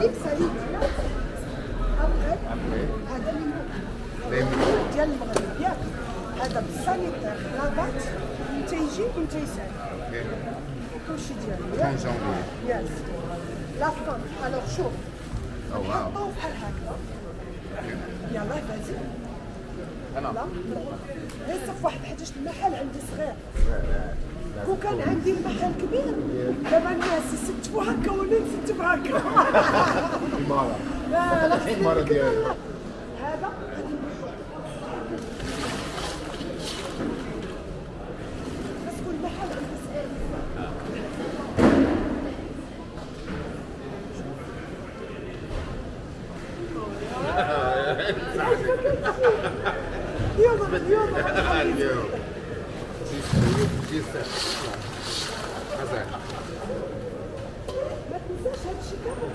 لبسه ليبيا هذا اللي ديال المغرب ياك هذا بالسانيتير لاباط تيجي وتيسال كلشي ديالو كان جونفي ياس لا فون الوغ شوف او واو نحطوه بحال هكا يلاه فازي انا لا غير صف واحد حيتاش المحل عندي صغير كون كان عندي المحل كبير دابا الناس يستفوا هكا ولا نستف هكا إمارة لا لا إمارة ديالي هذا بس كل محل عنده صغير يلا يلا اليوم جيسة حسن ما تنساش هاد الشيء كامل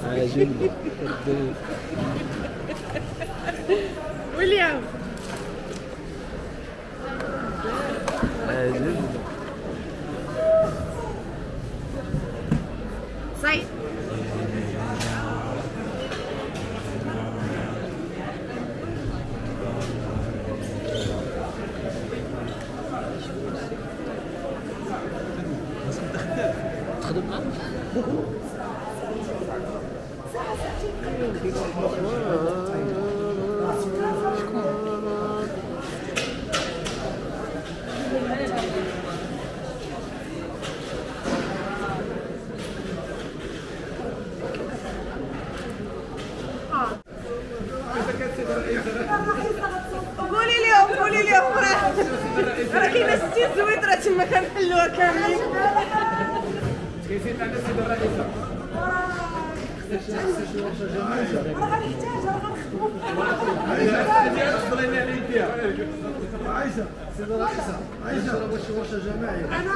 عاجبني ويليام عاجبني صاي تخدم معاه قولي لهم راه كاينه 60 زويطره تما كنحلوها كاملين كيزيد عندنا السيده الرئيسه راه غنحتاج راه غنخدمو عايشه سيده الرئيسه عايشه واش جماعي انا